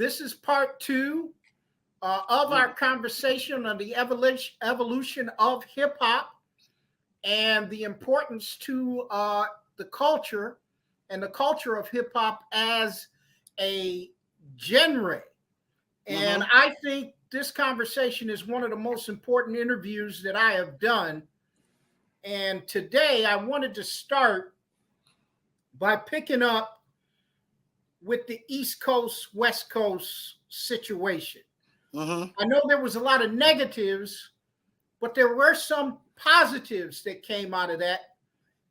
This is part two of our conversation on the evolution of hip hop and the importance to the culture and the culture of hip hop as a genre. And I think this conversation is one of the most important interviews that I have done. And today I wanted to start by picking up with the East Coast, West Coast situation. I know there was a lot of negatives, but there were some positives that came out of that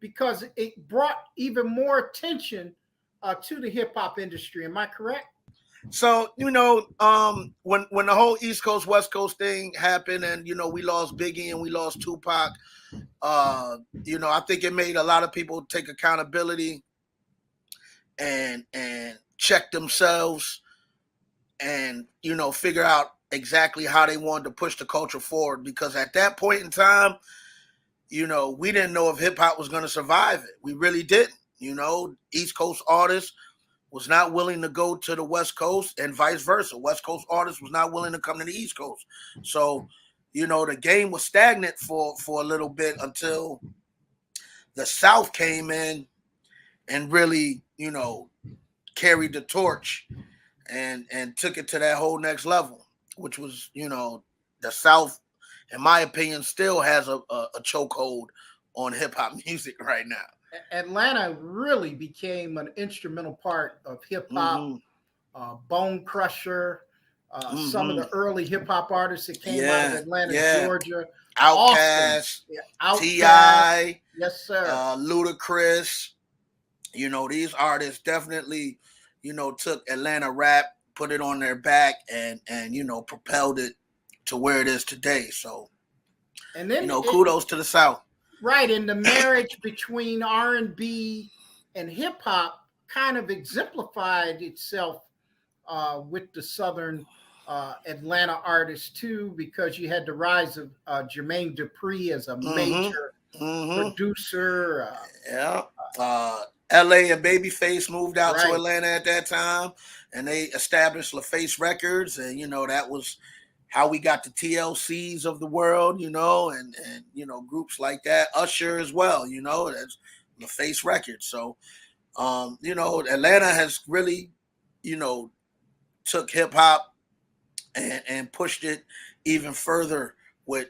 because it brought even more attention to the hip hop industry. Am I correct? So, when the whole East Coast, West Coast thing happened and, we lost Biggie and we lost Tupac, I think it made a lot of people take accountability and check themselves and, figure out exactly how they wanted to push the culture forward. Because at that point in time, we didn't know if hip hop was going to survive it. We really didn't. East Coast artists was not willing to go to the West Coast and vice versa. West Coast artists was not willing to come to the East Coast. So, the game was stagnant for a little bit until the South came in and really, carried the torch and took it to that whole next level, which was, the South, in my opinion, still has a chokehold on hip hop music right now. Atlanta really became an instrumental part of hip hop. Bone Crusher, some of the early hip hop artists that came out of Atlanta, Georgia. Outkast, T.I., yes, sir. Ludacris. These artists definitely, took Atlanta rap, put it on their back, and propelled it to where it is today. So, and then kudos to the South. Right, and the marriage between R&B and hip hop kind of exemplified itself with the Southern Atlanta artists too, because you had the rise of Jermaine Dupri as a major producer. LA and Babyface moved out to Atlanta at that time, and they established LaFace Records, and that was how we got the TLCs of the world, and groups like that. Usher as well, that's LaFace Records. So, Atlanta has really, took hip hop and pushed it even further with,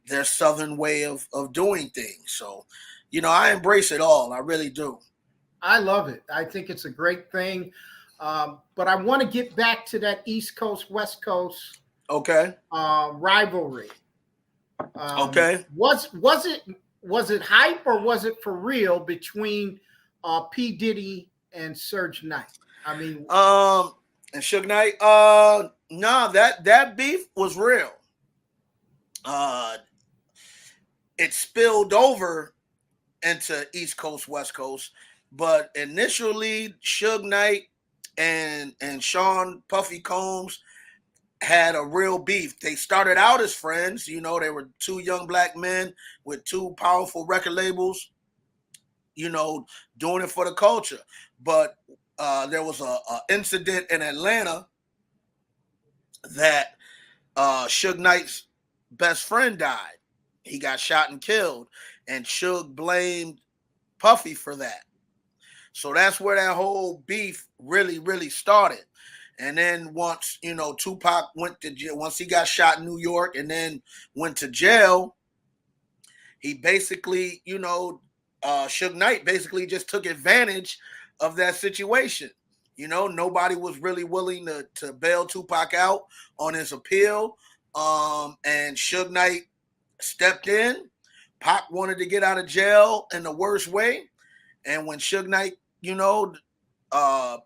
their Southern way of doing things. So, I embrace it all. I really do. I love it. I think it's a great thing. But I want to get back to that East Coast, West Coast rivalry. Was it hype or was it for real between P. Diddy and Suge Knight? I mean, and Suge Knight. No, that beef was real. It spilled over into East Coast, West Coast, but initially Suge Knight and Sean Puffy Combs had a real beef. They started out as friends. They were two young black men with two powerful record labels, doing it for the culture. But there was a incident in Atlanta that Suge Knight's best friend died. He got shot and killed, and Suge blamed Puffy for that. So that's where that whole beef really, really started. And then once, Tupac went to jail, once he got shot in New York and then went to jail, he basically, Suge Knight basically just took advantage of that situation. Nobody was really willing to bail Tupac out on his appeal. And Suge Knight stepped in. Pac wanted to get out of jail in the worst way. And when Suge Knight,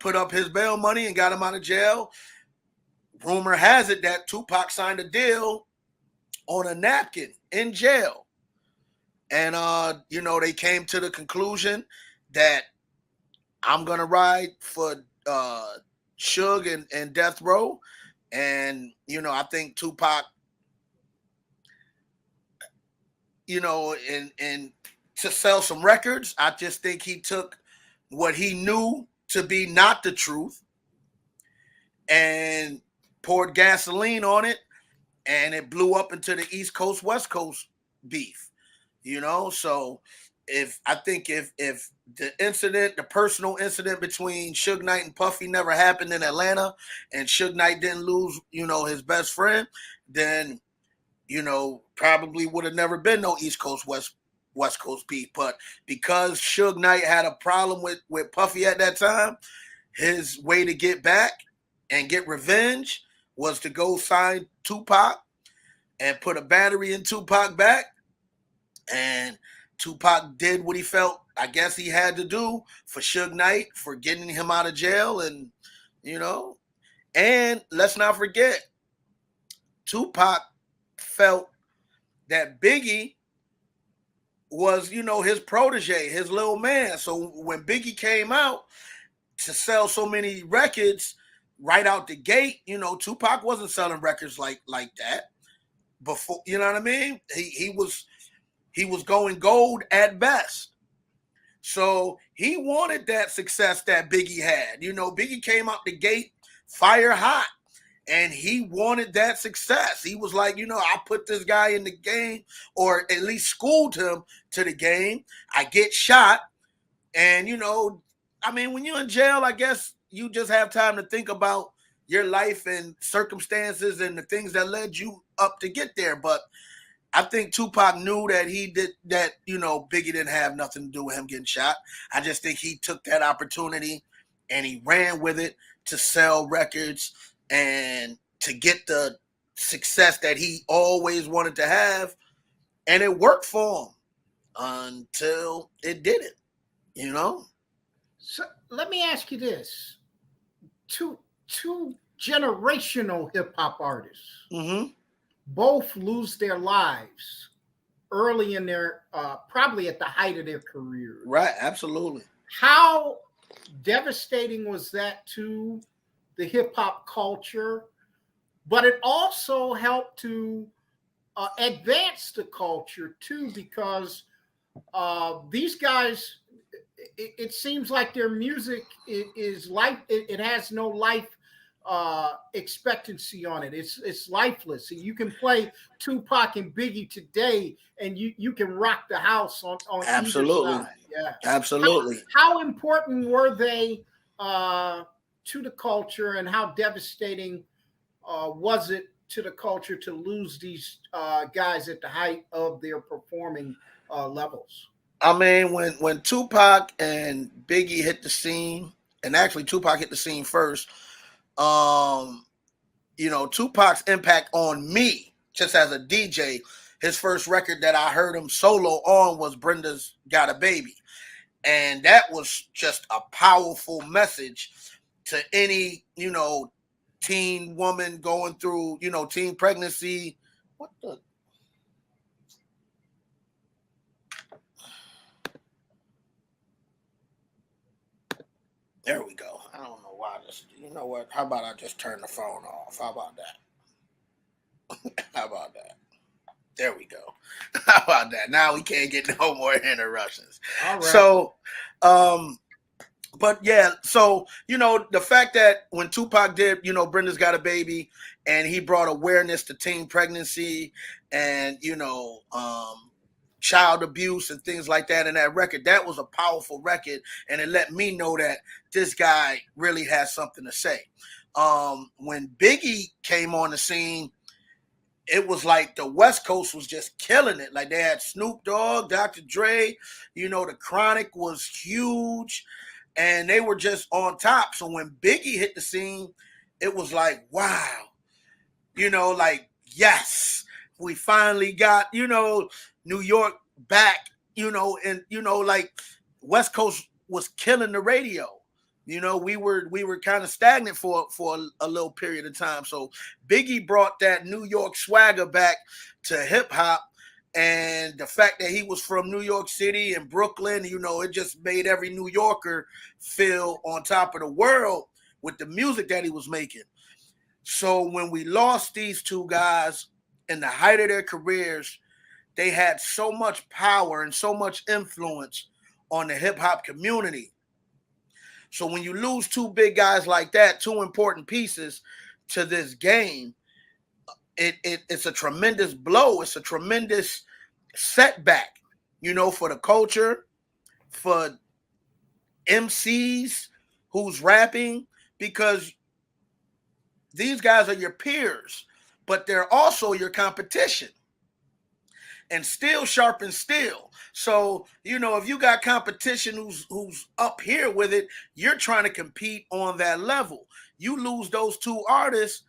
put up his bail money and got him out of jail, rumor has it that Tupac signed a deal on a napkin in jail. And, they came to the conclusion that I'm going to ride for Suge and Death Row. And, I think Tupac, and to sell some records, I just think he took what he knew to be not the truth and poured gasoline on it, and it blew up into the East Coast, West Coast beef, So if the personal incident between Suge Knight and Puffy never happened in Atlanta, and Suge Knight didn't lose, his best friend, then, probably would have never been no East Coast, West Coast beef. But because Suge Knight had a problem with Puffy at that time, his way to get back and get revenge was to go sign Tupac and put a battery in Tupac back. And Tupac did what he felt, I guess, he had to do for Suge Knight, for getting him out of jail. And, and let's not forget, Tupac felt that Biggie was, his protege, his little man. So when Biggie came out to sell so many records right out the gate, Tupac wasn't selling records like that before. You know what I mean? He was going gold at best. So he wanted that success that Biggie had. Biggie came out the gate fire hot, and he wanted that success. He was like, I put this guy in the game, or at least schooled him to the game. I get shot. And, when you're in jail, I guess you just have time to think about your life and circumstances and the things that led you up to get there. But I think Tupac knew that Biggie didn't have nothing to do with him getting shot. I just think he took that opportunity and he ran with it to sell records and to get the success that he always wanted to have. And it worked for him until it didn't, So let me ask you this. Two generational hip hop artists. Mm-hmm. Both lose their lives early in their, probably at the height of their career. Right, absolutely. How devastating was that to the hip hop culture? But it also helped to advance the culture too, because these guys, it seems like their music is life. It has no life expectancy on it. It's lifeless. So you can play Tupac and Biggie today, and you can rock the house on absolutely. Either side. Yeah, absolutely. How important were they to the culture, and how devastating was it to the culture to lose these guys at the height of their performing levels? I mean, when Tupac and Biggie hit the scene, and actually Tupac hit the scene first, Tupac's impact on me, just as a DJ, his first record that I heard him solo on was Brenda's Got a Baby. And that was just a powerful message to any, teen woman going through, teen pregnancy. What the? There we go. I don't know why this. You know what? How about I just turn the phone off? How about that? How about that? There we go. How about that? Now we can't get no more interruptions. All right. So, but yeah, so, the fact that when Tupac did, Brenda's Got a Baby, and he brought awareness to teen pregnancy and, child abuse and things like that in that record, that was a powerful record, and it let me know that this guy really has something to say. When Biggie came on the scene, it was like the West Coast was just killing it. Like they had Snoop Dogg, Dr. Dre, the Chronic was huge, and they were just on top. So when Biggie hit the scene, it was like, wow, like, yes, we finally got, New York back, and like West Coast was killing the radio. We were kind of stagnant for a little period of time. So Biggie brought that New York swagger back to hip hop, and the fact that he was from New York City and Brooklyn, it just made every New Yorker feel on top of the world with the music that he was making. So when we lost these two guys in the height of their careers, they had so much power and so much influence on the hip hop community. So when you lose two big guys like that, two important pieces to this game, it's a tremendous blow. It's a tremendous setback, for the culture, for MCs who's rapping, because these guys are your peers, but they're also your competition. And steel sharpens steel. So, if you got competition who's up here with it, you're trying to compete on that level. You lose those two artists,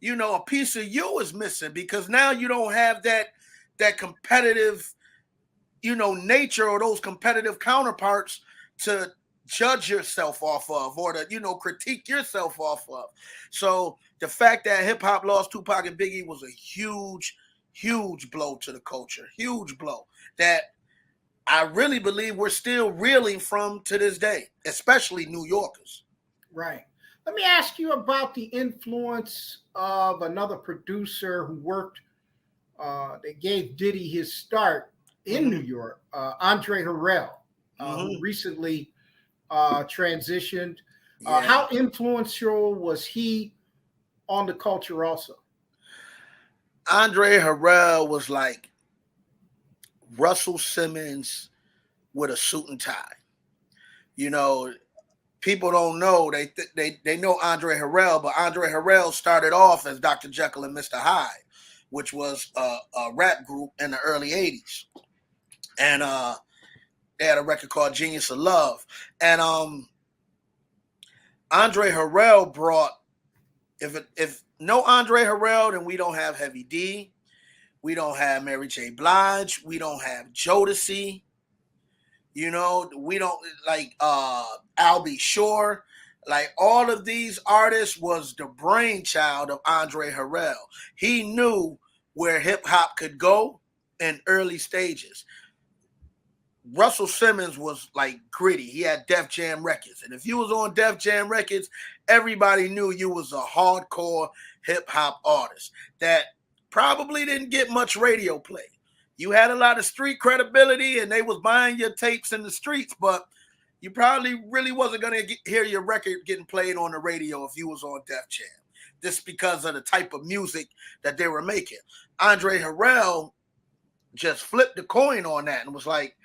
a piece of you is missing, because now you don't have that competitive, nature, or those competitive counterparts to judge yourself off of, or to, critique yourself off of. So the fact that hip hop lost Tupac and Biggie was a huge blow to the culture, huge blow that I really believe we're still reeling from to this day, especially New Yorkers. Right. Let me ask you about the influence of another producer who worked, that gave Diddy his start in New York, Andre Harrell, who recently transitioned. Yeah. How influential was he on the culture also? Andre Harrell was like Russell Simmons with a suit and tie. People don't know, they know Andre Harrell, but Andre Harrell started off as Dr. Jekyll and Mr. Hyde, which was a rap group in the early 80s. And they had a record called Genius of Love. And Andre Harrell brought, if no Andre Harrell, then we don't have Heavy D, we don't have Mary J. Blige, we don't have Jodeci, we don't like Al B. Shore. Like, all of these artists was the brainchild of Andre Harrell. He knew where hip hop could go in early stages. Russell Simmons was like gritty. He had Def Jam Records. And if you was on Def Jam Records, everybody knew you was a hardcore hip hop artist that probably didn't get much radio play. You had a lot of street credibility and they was buying your tapes in the streets, but you probably really wasn't going to hear your record getting played on the radio if you was on Def Jam, just because of the type of music that they were making. Andre Harrell just flipped the coin on that and was like,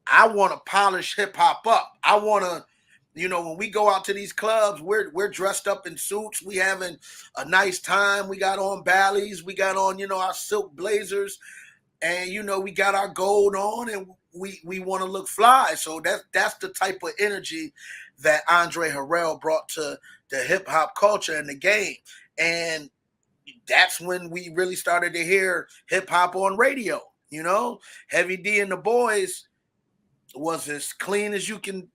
I want to polish hip hop up. I want to, when we go out to these clubs, we're dressed up in suits. We having a nice time. We got on Bally's. We got on, our silk blazers, and we got our gold on, and we want to look fly. So that's the type of energy that Andre Harrell brought to the hip hop culture and the game. And that's when we really started to hear hip hop on radio. Heavy D and the Boys was as clean as you can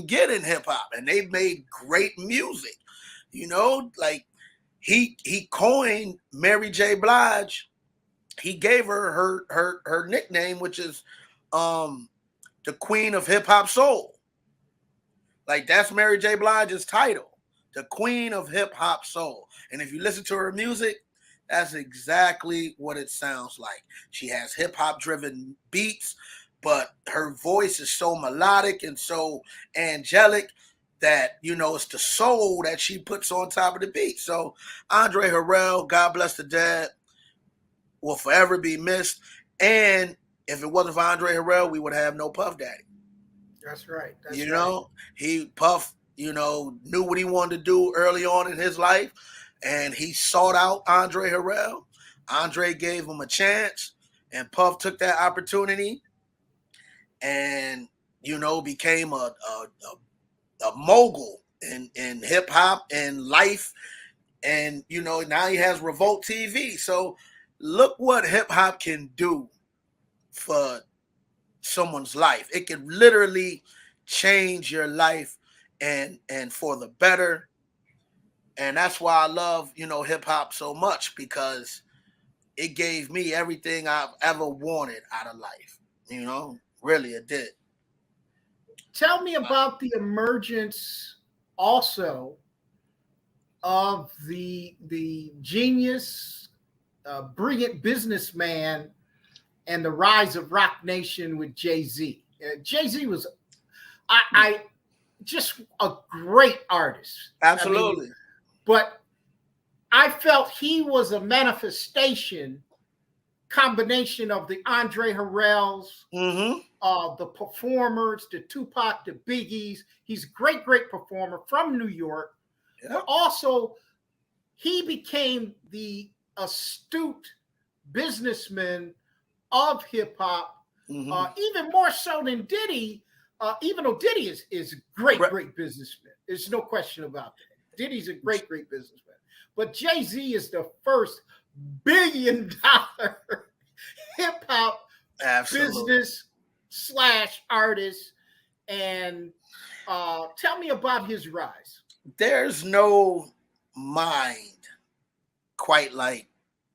get in hip hop, and they made great music. Like he coined Mary J. Blige. He gave her nickname, which is the Queen of Hip Hop Soul. Like, that's Mary J. Blige's title, the Queen of Hip Hop Soul. And if you listen to her music, that's exactly what it sounds like. She has hip hop driven beats, but her voice is so melodic and so angelic that, it's the soul that she puts on top of the beat. So Andre Harrell, God bless the dead, will forever be missed. And if it wasn't for Andre Harrell, we would have no Puff Daddy. That's right. Puff, knew what he wanted to do early on in his life, and he sought out Andre Harrell. Andre gave him a chance, and Puff took that opportunity and, became a mogul in hip hop and life. And, now he has Revolt TV. So look what hip hop can do for someone's life. It can literally change your life and for the better. And that's why I love, hip hop so much, because it gave me everything I've ever wanted out of life. Really, it did. Tell me about the emergence also of the genius, brilliant businessman, and the rise of Rock Nation with Jay-Z. Jay-Z was, just a great artist. Absolutely. But I felt he was a combination of the Andre Harrells, the performers, the Tupac, the Biggies. He's a great, great performer from New York. Yep. But also, he became the astute businessman of hip hop, even more so than Diddy. Even though Diddy is great, great businessman, there's no question about that. Diddy's a great, great businessman. But Jay-Z is the first billion-dollar hip hop business / artist. And tell me about his rise. There's no mind quite like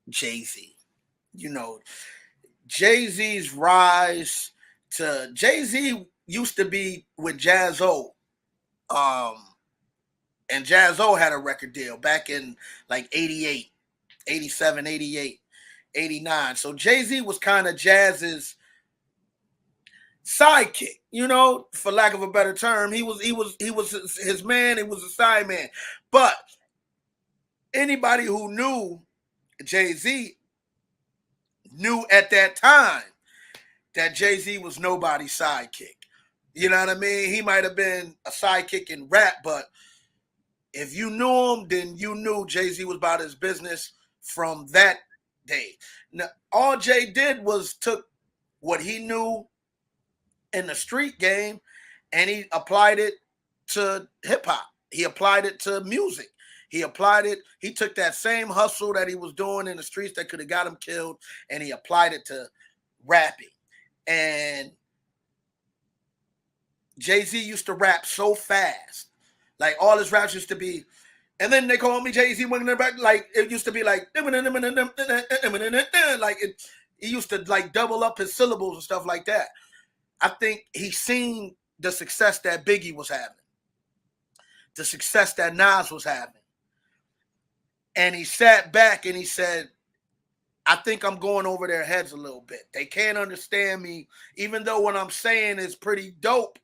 Jay-Z. You know, Jay-Z's rise to Jay-Z used to be with Jaz-O. And Jaz-O had a record deal back in like 88, 87, 88, 89. So Jay-Z was kind of Jazz's sidekick, you know, for lack of a better term. He was his man, he was a side man. But anybody who knew Jay-Z knew at that time that Jay-Z was nobody's sidekick. You know what I mean? He might have been a sidekick in rap, but if you knew him, then you knew Jay-Z was about his business from that day. Now, all Jay did was took what he knew in the street game and he applied it to hip-hop. He applied it to music. He took that same hustle that he was doing in the streets that could have got him killed, and he applied it to rapping. And Jay-Z used to rap so fast. Like, all his raps used to be, and then they call me Jay-Z when they're back, like, it used to be like, he used to, like, double up his syllables and stuff like that. I think he seen the success that Biggie was having, the success that Nas was having. And he sat back and he said, I think I'm going over their heads a little bit. They can't understand me, even though what I'm saying is pretty dope.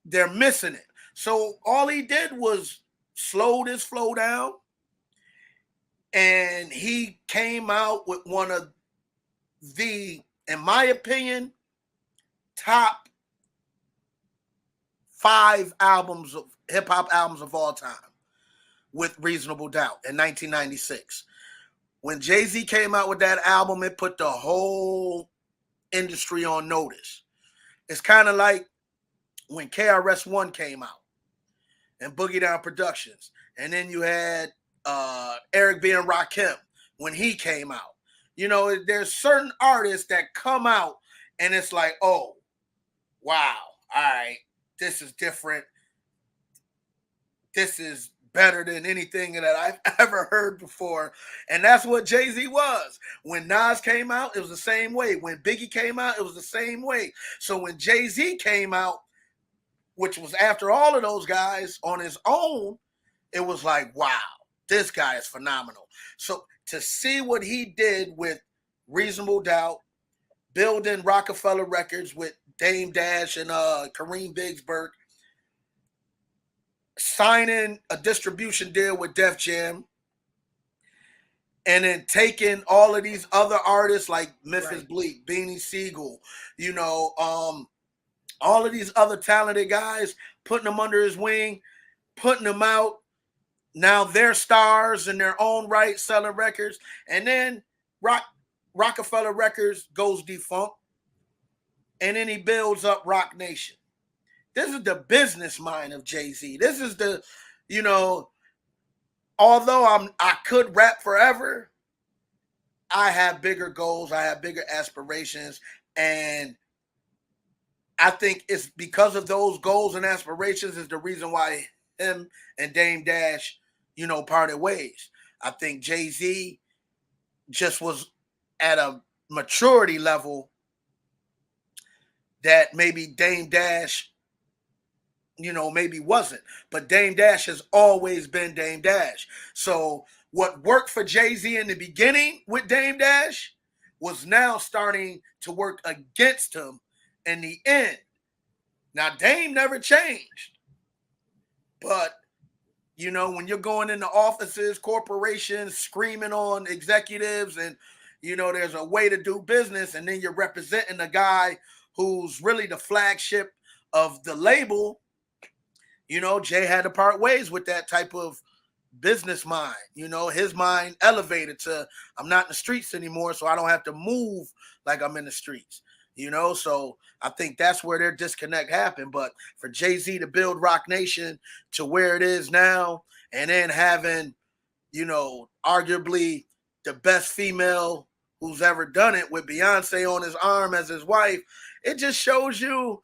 They're missing it. So all he did was slowed his flow down, and he came out with one of the, in my opinion, top 5 albums of hip-hop albums of all time, with Reasonable Doubt in 1996. When Jay-Z came out with that album, it put the whole industry on notice. It's kind of like when KRS-One came out and Boogie Down Productions. And then you had Eric B. and Rakim when he came out. You know, there's certain artists that come out and it's like, oh, wow, all right, this is different. This is better than anything that I've ever heard before. And that's what Jay-Z was. When Nas came out, it was the same way. When Biggie came out, it was the same way. So when Jay-Z came out, which was after all of those guys on his own, it was like, wow, this guy is phenomenal. So to see what he did with Reasonable Doubt, building Rockefeller Records with Dame Dash and Kareem Bigsburg, signing a distribution deal with Def Jam, and then taking all of these other artists like Memphis Bleak, Beanie Siegel, you know, all of these other talented guys, putting them under his wing, putting them out. Now they're stars in their own right, selling records. And then Rockefeller Records goes defunct. And then he builds up Rock Nation. This is the business mind of Jay-Z. This is the, you know, although I could rap forever, I have bigger goals. I have bigger aspirations. And I think it's because of those goals and aspirations is the reason why him and Dame Dash, you know, parted ways. I think Jay-Z just was at a maturity level that maybe Dame Dash, you know, maybe wasn't. But Dame Dash has always been Dame Dash. So what worked for Jay-Z in the beginning with Dame Dash was now starting to work against him in the end Now, Dame never changed. But, you know, when you're going into offices, corporations, screaming on executives, and, you know, there's a way to do business, and then you're representing a guy who's really the flagship of the label, you know, Jay had to part ways with that type of business mind. You know, his mind elevated to, I'm not in the streets anymore, so I don't have to move like I'm in the streets. You know, so I think that's where their disconnect happened. But for Jay-Z to build Rock Nation to where it is now, and then having, you know, arguably the best female who's ever done it with Beyonce on his arm as his wife, it just shows you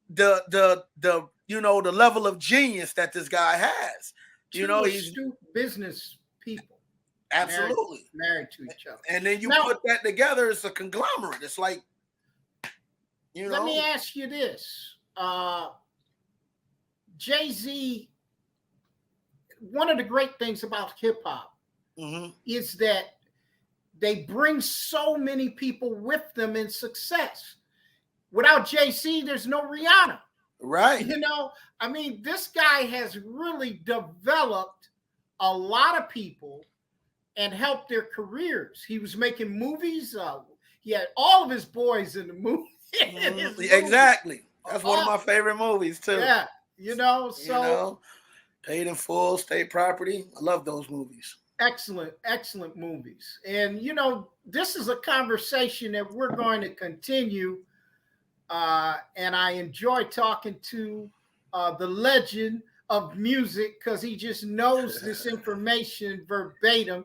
the you know, the level of genius that this guy has. You know, he's astute business people. Absolutely married to each other. And then you put that together, it's a conglomerate. It's like, you know. Let me ask you this. Jay-Z, one of the great things about hip-hop is that they bring so many people with them in success. Without Jay-Z, there's no Rihanna. Right. You know, I mean, this guy has really developed a lot of people and helped their careers. He was making movies. He had all of his boys in the movie. Exactly. That's one of my favorite movies too. Yeah. You know, so you know, Paid in Full, State Property. I love those movies. Excellent, excellent movies. And, you know, this is a conversation that we're going to continue. And I enjoy talking to the legend of music because he just knows this information verbatim.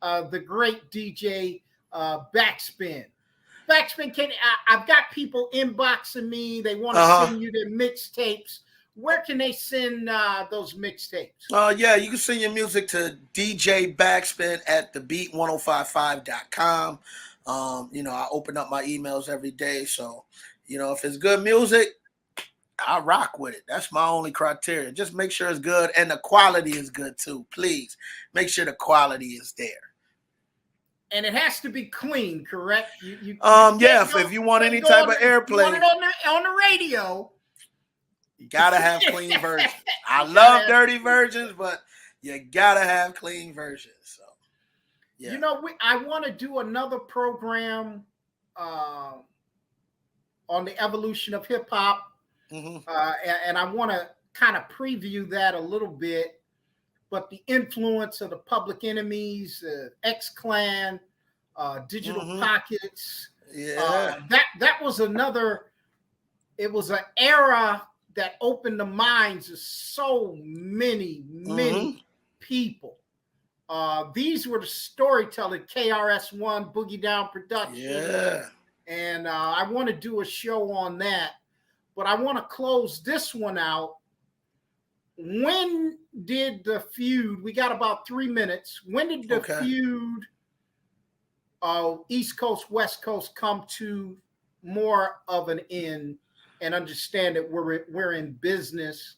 The great DJ Backspin. Backspin, I've got people inboxing me. They want to send you their mixtapes. Where can they send those mixtapes? Yeah, you can send your music to DJ Backspin at thebeat1055.com. You know, I open up my emails every day. So, you know, if it's good music, I rock with it. That's my only criteria. Just make sure it's good and the quality is good too. Please make sure the quality is there. And it has to be clean, correct? If you want any type of airplay, you want it on the radio. You gotta have clean versions. I love dirty versions, but you gotta have clean versions. So, yeah. You know, I want to do another program on the evolution of hip hop, and I want to kind of preview that a little bit. But the influence of the Public Enemies, X-Clan, Digital Pockets, that was another. It was an era that opened the minds of so many people. These were the storytelling, KRS-One, Boogie Down Production. Yeah. And I want to do a show on that. But I want to close this one out. When did the feud, we got about 3 minutes. When did the feud East Coast, West Coast come to more of an end and understand that we're in business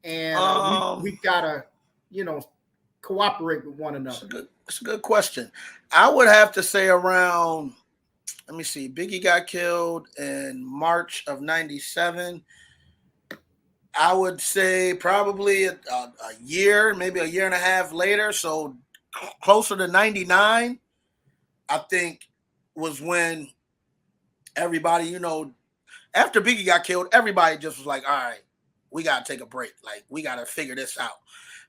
and we gotta, you know, cooperate with one another? It's a good question. I would have to say around, let me see, Biggie got killed in March of 97. I would say probably a year, maybe a year and a half later. So closer to 99, I think was when everybody, you know, after Biggie got killed, everybody just was like, all right, we got to take a break. Like, we got to figure this out.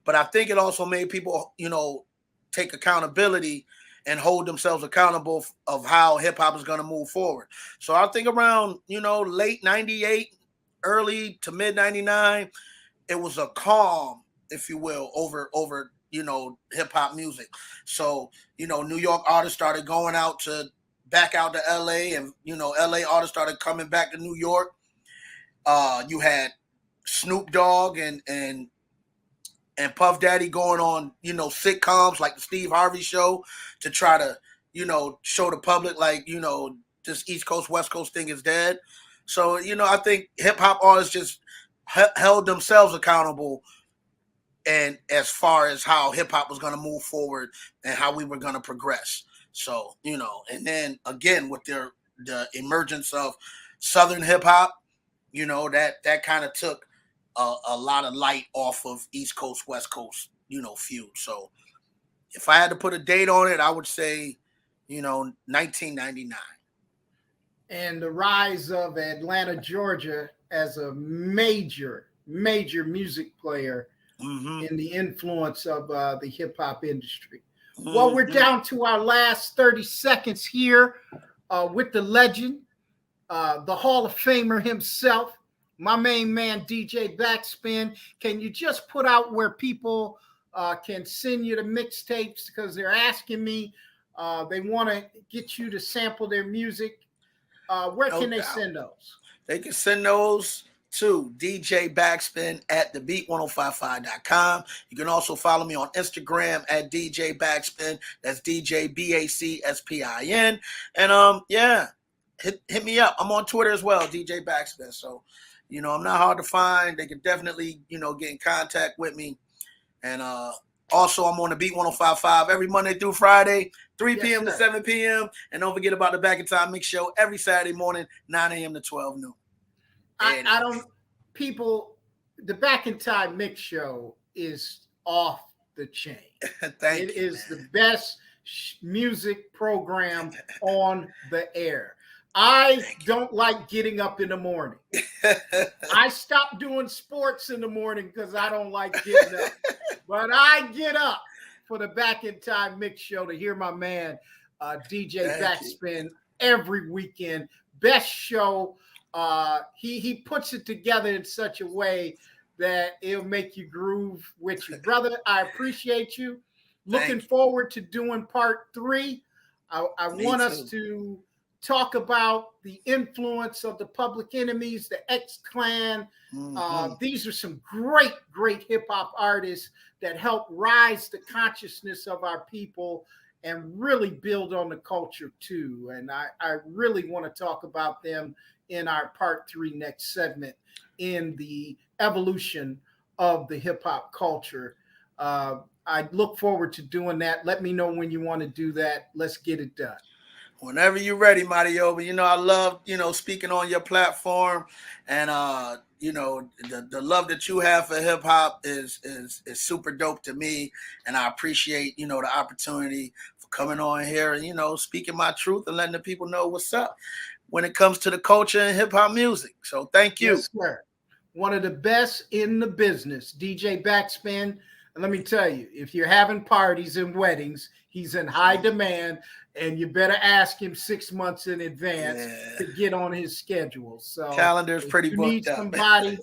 But I think it also made people, you know, take accountability and hold themselves accountable of how hip hop is going to move forward. So I think around, you know, late 98, early to mid 99, it was a calm, if you will, over, you know, hip hop music. So, you know, New York artists started going back out to LA, and, you know, LA artists started coming back to New York. You had Snoop Dogg and Puff Daddy going on, you know, sitcoms like the Steve Harvey Show to try to, you know, show the public like, you know, this East Coast, West Coast thing is dead. So, you know, I think hip hop artists just held themselves accountable, and as far as how hip hop was going to move forward and how we were going to progress. So, you know, and then again with the emergence of Southern hip hop, you know, that kind of took a lot of light off of East Coast, West Coast, you know, feud. So if I had to put a date on it, I would say, you know, 1999. And the rise of Atlanta, Georgia as a major music player in the influence of the hip hop industry. Well, we're down to our last 30 seconds here with the legend, the Hall of Famer himself, my main man, DJ Backspin. Can you just put out where people can send you the mixtapes, because they're asking me, they want to get you to sample their music. Where can they send those? They can send those to DJ Backspin at thebeat1055.com. You can also follow me on Instagram at DJ Backspin. That's DJ BACSPIN. And yeah, hit me up. I'm on Twitter as well, DJ Backspin. So, you know, I'm not hard to find. They can definitely, you know, get in contact with me. And also, I'm on the Beat 1055 every Monday through Friday, 3 p.m. to 7 p.m. And don't forget about the Back in Time Mix Show every Saturday morning, 9 a.m. to 12 noon. The Back in Time Mix Show is off the chain. It is the best music program on the air. I don't like getting up in the morning. I stopped doing sports in the morning because I don't like getting up. But I get up for the Back in Time Mix Show to hear my man DJ Backspin every weekend. Best show. He puts it together in such a way that it'll make you groove with you. Brother, I appreciate you. Looking forward to doing part 3. I want us to talk about the influence of the Public Enemies, the X-Clan. These are some great hip-hop artists that help rise the consciousness of our people and really build on the culture too. And I really want to talk about them in our part 3 next segment in the evolution of the hip-hop culture. I look forward to doing that. Let me know when you want to do that. Let's get it done. Whenever you're ready, Mario. You know, I love, you know, speaking on your platform, and you know, the love that you have for hip hop is super dope to me, and I appreciate, you know, the opportunity for coming on here and, you know, speaking my truth and letting the people know what's up when it comes to the culture and hip hop music. So thank you. Yes, sir. One of the best in the business, DJ Backspin. And let me tell you, if you're having parties and weddings, he's in high demand, and you better ask him 6 months in advance to get on his schedule. So calendar's pretty booked up. Need somebody,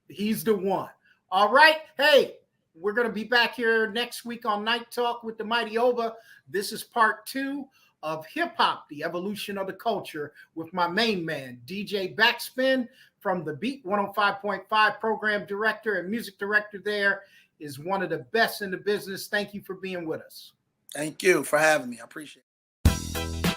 he's the one. All right. Hey, we're going to be back here next week on Night Talk with the Mighty Oba. This is part 2 of Hip Hop, the Evolution of the Culture, with my main man, DJ Backspin from the Beat 105.5 program director and music director there. Is one of the best in the business. Thank you for being with us. Thank you for having me. I appreciate it.